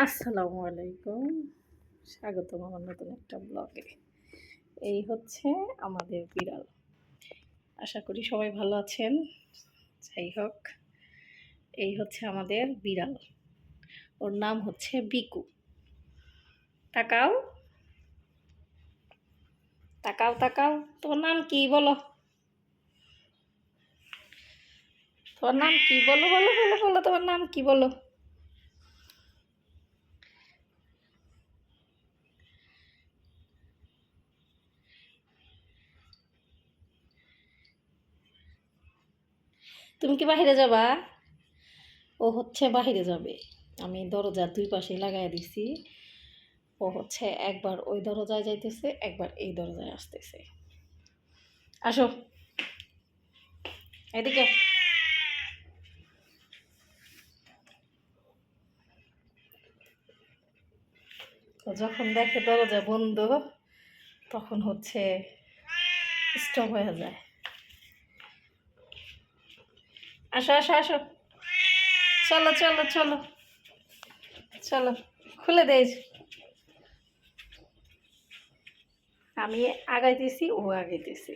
আসসালামু আলাইকুম। স্বাগতম আমার নতুন একটা ব্লগে। এই হচ্ছে আমাদের বিড়াল। আশা করি সবাই ভালো আছেন। যাই হোক, এই হচ্ছে আমাদের বিড়াল। ওর নাম হচ্ছে বিকু। তাকাও, তাকাও, তাকাও। তোমার নাম কি বলো? তোমার নাম কি বলো? বলো, বলো, বলো, তোমার নাম কি বলো? তুমি কি বাহিরে যাবা? ও হচ্ছে বাহিরে যাবে। আমি দরজার দুই পাশে লাগাই দিছি। ও হচ্ছে একবার ওই দরজায় যাইতেছে, একবার এই দরজায় আসতেছে। আসো এদিকে। তো যখন দেখে দরজা বন্ধ তখন হচ্ছে স্টপ হয়ে যায়। আসো, আসো, আসো। চলো, চলো, চলো, চলো, খুলে দেই। আমি আগাইতেছি, ও আগাইতেছি।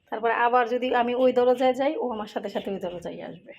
তারপর আবার যদি আমি ওই দরজায় যাই, ও আমার সাথে সাথে ওই দরজায় আসবে।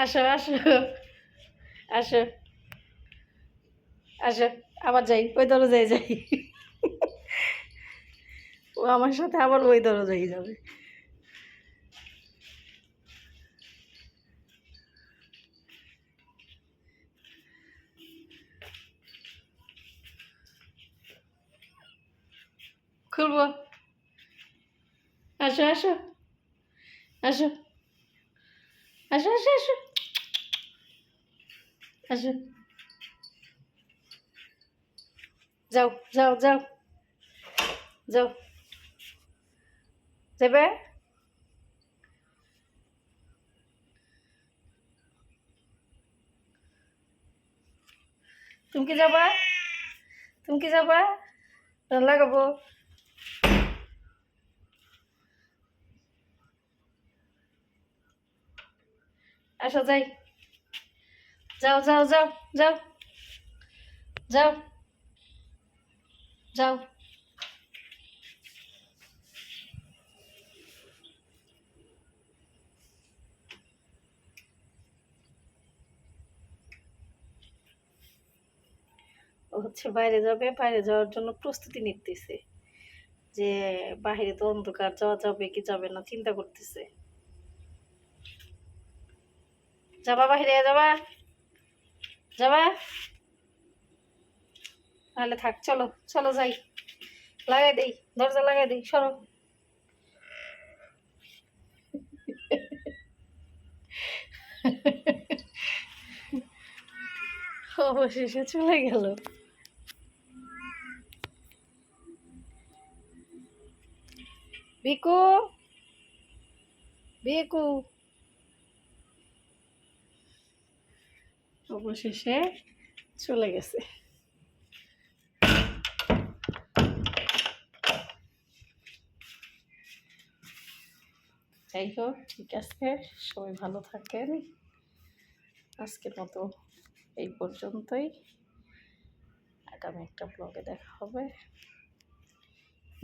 আসো, আসো, আসো, আসো। আবার যাই, ওই দরজায় যাই। ও আমার সাথে আবার ওই দরজায় যাবে। খুলবো। আসো, আসো, আসো, আসো, আসো, আসো, আসো। যাও, যাও, যাও, যাও। যাবে? তুমি কি যাবা? তুমি কি যাবা? লাগাবো। আসো যাই। যাও, যাও, যাও, যাও, যাও, যাও। ও হচ্ছে বাইরে যাবে, বাইরে যাওয়ার জন্য প্রস্তুতি নিতেছে। যে বাহিরে তো অন্ধকার, যাওয়া যাবে কি যাবে না চিন্তা করতেছে। যাবা বাহিরে? যাবা? যাবা? তাহলে থাক, চলো, চলো যাই। লাগাই দেই, দরজা লাগাই দেই, সরো। অবশেষে চলে গেল। বিকু, বিকু, অবশেষে চলে গেছে। যাই হোক, ঠিক আছে, সবাই ভালো থাকেন। আজকের মতো এই পর্যন্তই। আগামী একটা ব্লগে দেখা হবে।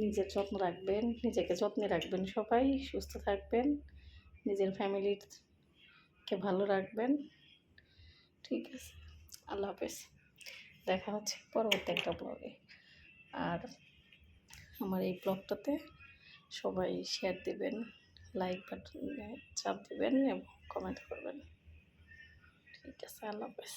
নিজের যত্ন রাখবেন, নিজেকে যত্নে রাখবেন, সবাই সুস্থ থাকবেন, নিজের ফ্যামিলিকে ভালো রাখবেন। ঠিক আছে, আল্লাহ হাফেজ। দেখা হচ্ছে পরবর্তী একটা ব্লগে। আর আমার এই ব্লগটাতে সবাই শেয়ার দেবেন, লাইক বাটনে চাপ দেবেন এবং কমেন্ট করবেন। ঠিক আছে, আল্লাহ হাফেজ।